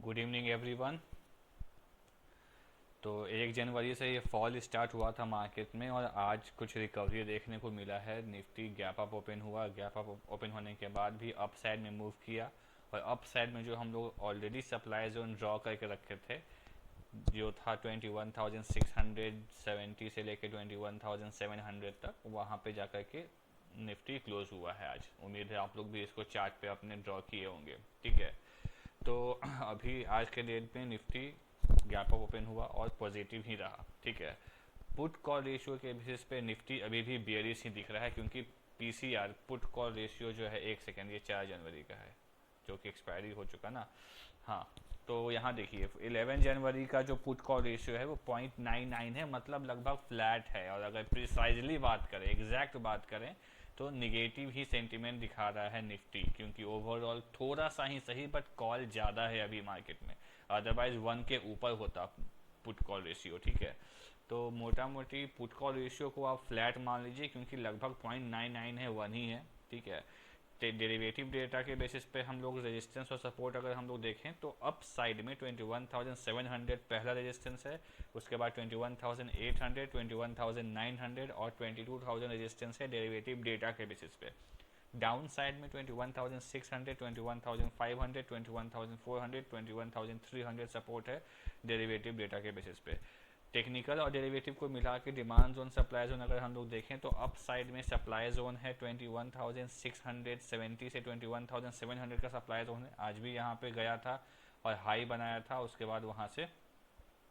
Good evening everyone. तो 1 जनवरी से ये फॉल स्टार्ट हुआ था मार्केट में और आज कुछ रिकवरी देखने को मिला है। निफ्टी गैप अप ओपन हुआ, गैप अप ओपन होने के बाद भी अप साइड में मूव किया और अप साइड में जो हम लोग ऑलरेडी सप्लाई जोन ड्रॉ करके रखे थे, जो था 21,670 से लेके 21,700 तक, वहाँ पे जाकर के निफ्टी क्लोज हुआ है आज। उम्मीद है आप लोग भी इसको चार्ट पे अपने ड्रॉ किए होंगे। ठीक है, तो अभी आज के डेट में निफ्टी गैप अप ओपन हुआ और पॉजिटिव ही रहा। ठीक है, पुट कॉल रेशियो के बेसिस पे निफ्टी अभी भी बियरिश ही दिख रहा है, क्योंकि पीसीआर पुट कॉल रेशियो जो है, एक सेकेंड, ये 4 जनवरी का है जो कि एक्सपायरी हो चुका ना। हाँ, तो यहाँ देखिए 11 जनवरी का जो पुट कॉल रेशियो है वो 0.99 है, मतलब लगभग फ्लैट है। और अगर प्रिसाइजली बात करें, एग्जैक्ट बात करें, तो निगेटिव ही सेंटीमेंट दिखा रहा है निफ्टी, क्योंकि ओवरऑल थोड़ा सा ही सही बट कॉल ज़्यादा है अभी मार्केट में। अदरवाइज 1 के ऊपर होता पुट कॉल रेशियो। ठीक है, तो मोटा मोटी पुट कॉल रेशियो को आप फ्लैट मान लीजिए, क्योंकि लगभग 0.99 है, 1 ही है। ठीक है, डेरिवेटिव डेटा के बेसिस पे हम लोग रेजिस्टेंस और सपोर्ट अगर हम लोग देखें तो अप साइड में 21,700 पहला रेजिस्टेंस है, उसके बाद 21,800, 21,900 और 22,000 रेजिस्टेंस है डेरिवेटिव डेटा के बेसिस पे। डाउन साइड में 21,600, 21,500, 21,400, 21,300 सपोर्ट है डेरिवेटिव डेटा के बेसिस पे। टेक्निकल और डेरिवेटिव को मिला के डिमांड जोन सप्लाई जोन अगर हम लोग देखें तो अप साइड में सप्लाई जोन है 21,670 से 21,700 का सप्लाई जोन है। आज भी यहाँ पे गया था और हाई बनाया था, उसके बाद वहाँ से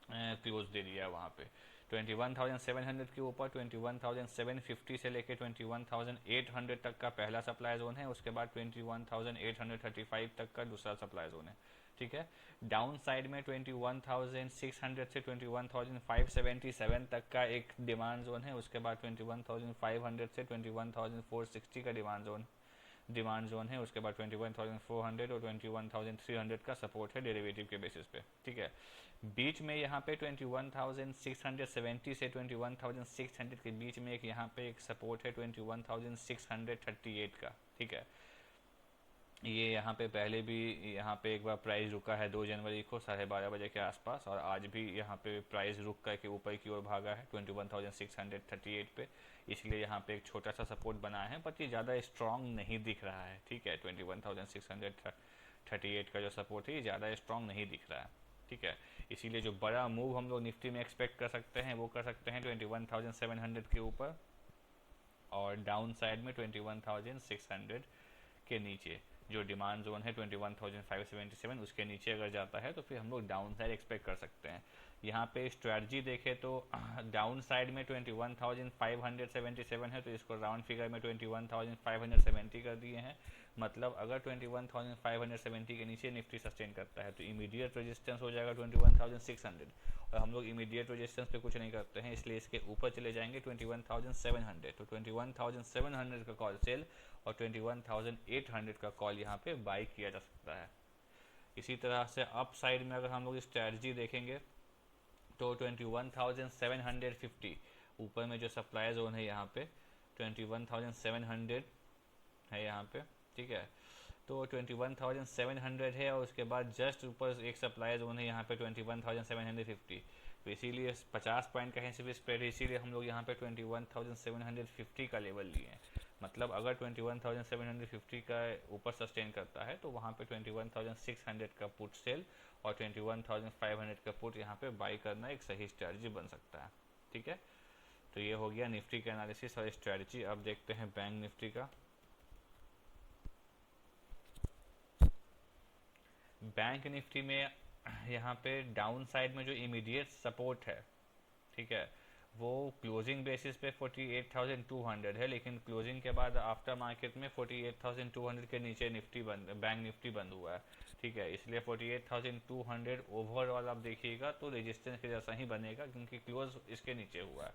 क्लोज दे दिया है वहाँ पे 21,700 के ऊपर। 21,750 से लेके 21,800 तक का पहला सप्लाई जोन है, उसके बाद 21,835 तक का दूसरा सप्लाई जोन है। ठीक है, डाउन साइड में 21,600 से 21,577 तक का एक डिमांड जोन है, उसके बाद 21,500 से 21,460 का डिमांड जोन है, उसके बाद 21,400 और 21,300 का सपोर्ट है डेरिवेटिव के बेसिस पे। ठीक है, बीच में यहाँ पे 21,670 से 21,600 के बीच में एक यहाँ पे एक सपोर्ट है 21,638 का। ठीक है, ये यहाँ पे पहले भी यहाँ पे एक बार प्राइस रुका है 2 जनवरी को 12:30 बजे के आसपास, और आज भी यहाँ पे प्राइस रुक करके ऊपर की ओर भागा है 21,638 पे। इसलिए यहाँ पे एक छोटा सा सपोर्ट बना है, बट ये ज़्यादा स्ट्रॉन्ग नहीं दिख रहा है। ठीक है, 21,638 का जो सपोर्ट है ये ज़्यादा स्ट्रॉन्ग नहीं दिख रहा है। ठीक है, इसीलिए जो बड़ा मूव हम लोग निफ्टी में एक्सपेक्ट कर सकते हैं वो कर सकते हैं 21,700 के ऊपर, और डाउन साइड में 21,600 के नीचे जो डिमांड जोन है 21,577, उसके नीचे अगर जाता है तो फिर हम लोग डाउन साइड एक्सपेक्ट कर सकते हैं। यहाँ पे स्ट्रैटेजी देखें तो डाउन साइड में 21,577 है, तो इसको राउंड फिगर में 21,570 कर दिए हैं। मतलब अगर 21,570 के नीचे निफ्टी सस्टेन करता है तो इमीडिएट रेजिस्टेंस हो जाएगा 21,600, और हम लोग इमीडिएट रेजिस्टेंस पे कुछ नहीं करते हैं, इसलिए इसके ऊपर चले जाएंगे 21,700। तो 21,700 का कॉल सेल और 21,800 का कॉल यहाँ पे बाई किया जा सकता है। इसी तरह से अप साइड में अगर हम लोग स्ट्रैटेजी देखेंगे तो 21,750 ऊपर में जो सप्लाई जोन है यहाँ पे 21,700 है यहाँ पे। ठीक है, तो 21,700 है, और उसके बाद जस्ट ऊपर एक सप्लाई जोन है यहाँ पे 21,750। तो इसीलिए 50 पॉइंट का है सिर्फ स्प्रेड है, इसीलिए हम लोग यहाँ पे 21,750 का लेवल लिए हैं। मतलब अगर 21,750 का ऊपर सस्टेन करता है तो वहाँ पे 21,600 का पुट सेल और 21,500 का पुट यहाँ पे बाई करना एक सही स्ट्रैटेजी बन सकता है। ठीक है, तो ये हो गया निफ्टी का एनालिसिस और स्ट्रैटेजी। अब देखते हैं बैंक निफ्टी का। बैंक निफ्टी में यहाँ पे डाउन साइड में जो इमीडिएट सपोर्ट है, ठीक है, वो क्लोजिंग बेसिस पे 48,200 है, लेकिन क्लोजिंग के बाद आफ्टर मार्केट में 48,200 के नीचे बैंक निफ्टी बंद हुआ है। ठीक है, इसलिए 48,200 ओवरऑल आप देखिएगा तो रेजिस्टेंस के जैसा ही बनेगा, क्योंकि क्लोज इसके नीचे हुआ है।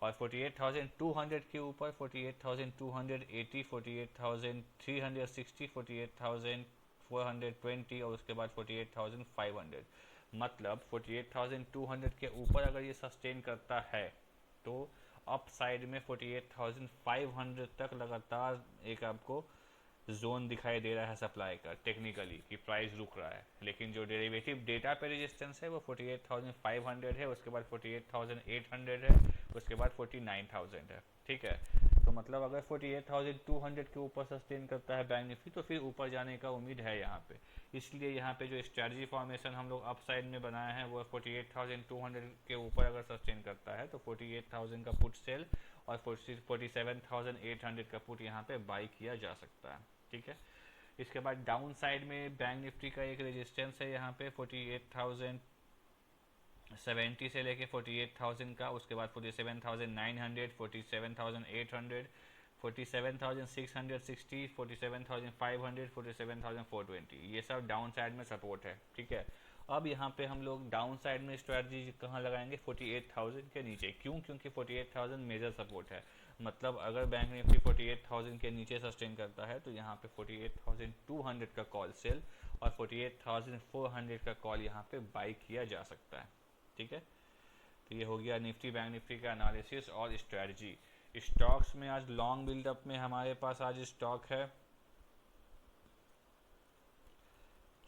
और 48,200 के ऊपर 48,280, 48,360, 48,420 और उसके बाद 48,500। मतलब 48,200 के ऊपर अगर ये सस्टेन करता है तो अप साइड में 48,500 तक लगातार एक आपको जोन दिखाई दे रहा है सप्लाई का टेक्निकली कि प्राइस रुक रहा है, लेकिन जो डेरिवेटिव डेटा पे रेजिस्टेंस है वो 48,500 है, उसके बाद 48,800 है, उसके बाद 49,000 है। ठीक है, तो मतलब अगर 48,200 के ऊपर सस्टेन करता है बैंक निफ्टी तो फिर ऊपर जाने का उम्मीद है यहाँ पे। इसलिए यहाँ पे जो स्ट्रेटजी फॉर्मेशन हम लोग अप साइड में बनाया है वो 48,200 के ऊपर अगर सस्टेन करता है तो 48,000 का पुट सेल और 47,800 का पुट यहाँ पे बाई किया जा सकता है। ठीक है, इसके बाद डाउन साइड में बैंक निफ्टी का एक रेजिस्टेंस है यहाँ पे 48,070 से लेके 48,000 का, उसके बाद 47,900, 47,800, 47,660, 47,500, 47,420, ये सब डाउन साइड में सपोर्ट है। ठीक है, अब यहाँ पे हम लोग डाउन साइड में स्ट्रेटजी कहाँ लगाएंगे, 48,000 के नीचे। क्यों? क्योंकि 48,000 मेजर सपोर्ट है। मतलब अगर बैंक निफ्टी 48,000 के नीचे सस्टेन करता है तो यहाँ पे 48,200 का कॉल सेल और 48,400 का कॉल यहाँ पे बाई किया जा सकता है। ठीक है, तो ये हो गया निफ्टी बैंक निफ्टी का एनालिसिस और स्ट्रेटजी। स्टॉक्स में आज लॉन्ग बिल्डअप में हमारे पास आज स्टॉक है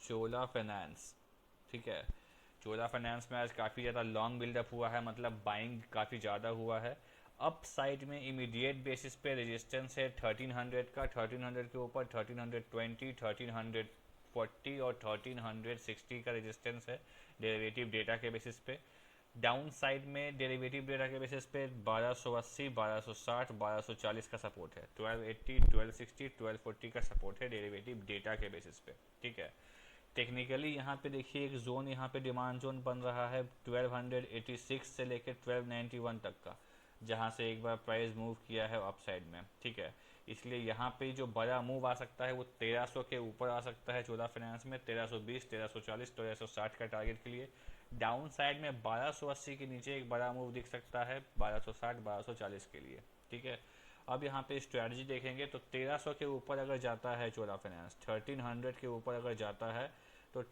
चोला फाइनेंस। ठीक है, चोला फाइनेंस में आज काफ़ी ज़्यादा लॉन्ग बिल्डअप हुआ है, मतलब बाइंग काफ़ी ज़्यादा हुआ है। अप साइड में इमीडिएट बेसिस पे रेजिस्टेंस है 1300 का, 1300 के ऊपर 1320, 1340 और 1360 का रेजिस्टेंस है डेरिवेटिव डेटा के बेसिस पे। डाउन साइड में डेरिवेटिव डेटा के बेसिस पे 1280, 1260, 1240 का सपोर्ट है, 1280, 1260, 1240 का सपोर्ट है डेरिवेटिव डेटा के बेसिस पे। ठीक है, टेक्निकली यहाँ पे देखिए एक जोन यहाँ पे डिमांड जोन बन रहा है 1286 से लेकर 1291 तक का, जहाँ से एक बार प्राइस मूव किया है अप साइड में। ठीक है, इसलिए यहाँ पे जो बड़ा मूव आ सकता है वो 1300 के ऊपर आ सकता है चोला फाइनेंस में, 1320, 1340, 1360 का टारगेट के लिए। डाउन साइड में 1280 के नीचे एक बड़ा मूव दिख सकता है 1260, 1240 के लिए। ठीक है, अब यहाँ पे स्ट्रैटेजी देखेंगे तो 1300 के ऊपर अगर जाता है चोला फाइनेंस, 1300 के ऊपर अगर जाता है तो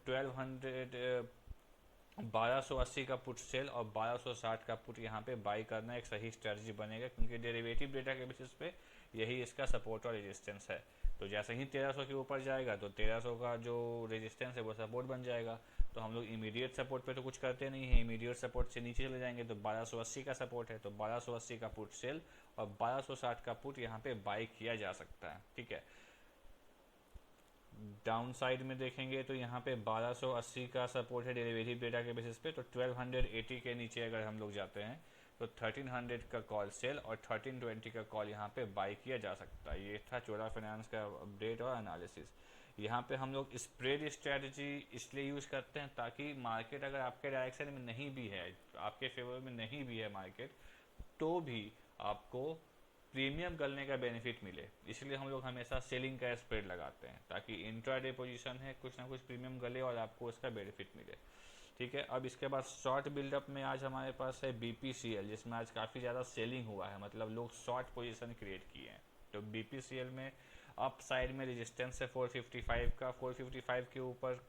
1280 का पुट सेल और 1260 का पुट यहाँ पे बाई करना एक सही स्ट्रेटजी बनेगा, क्योंकि डेरिवेटिव डेटा के बेसिस पे यही इसका सपोर्ट और रेजिस्टेंस है। तो जैसे ही 1300 के ऊपर जाएगा तो 1300 का जो रेजिस्टेंस है वो सपोर्ट बन जाएगा। तो हम लोग इमीडिएट सपोर्ट पे तो कुछ करते नहीं है, इमीडिएट सपोर्ट से नीचे चले जाएंगे तो 1280 का सपोर्ट है, तो 1280 का पुट सेल और 1260 का पुट यहाँ पे बाई किया जा सकता है। ठीक है, डाउन साइड में देखेंगे तो यहाँ पे 1280 का सपोर्ट है डेरिवेटिव डेटा के बेसिस पे, तो 1280 के नीचे अगर हम लोग जाते हैं तो 1300 का कॉल सेल और 1320 का कॉल यहाँ पे बाई किया जा सकता है। ये था चोला फाइनेंस का अपडेट और एनालिसिस। यहाँ पे हम लोग स्प्रेड स्ट्रेटजी इसलिए यूज़ करते हैं ताकि मार्केट अगर आपके डायरेक्शन में नहीं भी है, आपके फेवर में नहीं भी है मार्केट, तो भी आपको प्रीमियम गलने का बेनिफिट मिले। इसलिए हम लोग हमेशा सेलिंग का स्प्रेड लगाते हैं ताकि इंट्राडे पोजीशन है कुछ ना कुछ प्रीमियम गले और आपको उसका बेनिफिट मिले। ठीक है, अब इसके बाद शॉर्ट बिल्डअप में आज हमारे पास है BPCL, जिसमें आज काफ़ी ज़्यादा सेलिंग हुआ है, मतलब लोग शॉर्ट पोजीशन क्रिएट किए हैं। तो BPCL में अप साइड में रेजिस्टेंस है 455 का, 455 के ऊपर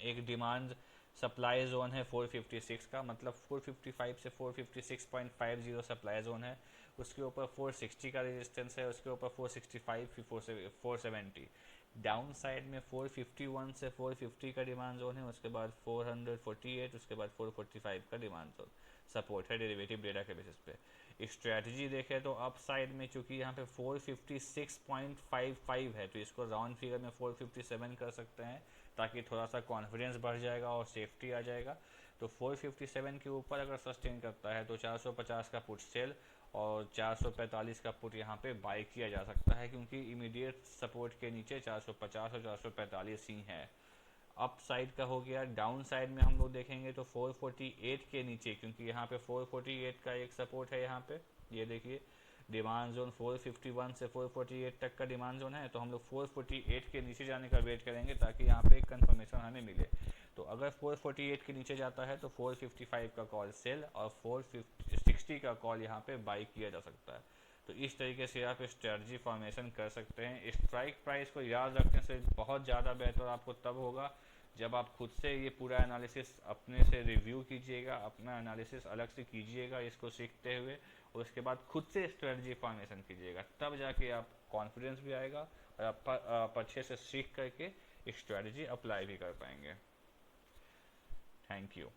एक डिमांड सप्लाई जोन है 456 का, मतलब 455 से 456.50 सप्लाई जोन है। उसके ऊपर 460 का रेजिस्टेंस है, उसके ऊपर 465 फिर 470। डाउन साइड में 451 से 450 का डिमांड जोन है, उसके बाद 448, उसके बाद 445 का डिमांड जोन सपोर्ट है डेरिवेटिव डेटा के बेसिस पे। स्ट्रैटेजी देखें तो अप साइड में चूंकि यहाँ पे 456.55 है तो इसको राउंड फिगर में 457 कर सकते हैं ताकि थोड़ा सा कॉन्फिडेंस बढ़ जाएगा और सेफ्टी आ जाएगा। तो 457 के ऊपर अगर सस्टेन करता है तो 450 का पुट सेल और 445 का पुट यहाँ पे बाई किया जा सकता है, क्योंकि इमीडिएट सपोर्ट के नीचे 450 और 445 ही है। अप साइड का हो गया। डाउन साइड में हम लोग देखेंगे तो 448 के नीचे, क्योंकि यहाँ पे 448 का एक सपोर्ट है, यहाँ पे ये देखिए डिमांड जोन 451 से 448 तक का डिमांड जोन है, तो हम लोग 448 के नीचे जाने का वेट करेंगे ताकि यहाँ पे एक कंफर्मेशन हमें मिले। तो अगर 448 के नीचे जाता है तो 455 का कॉल सेल और 460 का कॉल यहाँ पे बाई किया जा सकता है। तो इस तरीके से आप स्ट्रेटजी फॉर्मेशन कर सकते हैं। स्ट्राइक प्राइस को याद रखने से बहुत ज़्यादा बेहतर आपको तब होगा जब आप खुद से ये पूरा एनालिसिस अपने से रिव्यू कीजिएगा, अपना एनालिसिस अलग से कीजिएगा इसको सीखते हुए, और उसके बाद खुद से स्ट्रेटजी फॉर्मेशन कीजिएगा, तब जाके आप कॉन्फिडेंस भी आएगा आप अच्छे से सीख करके एक स्ट्रेटजी अप्लाई भी कर पाएंगे। Thank you.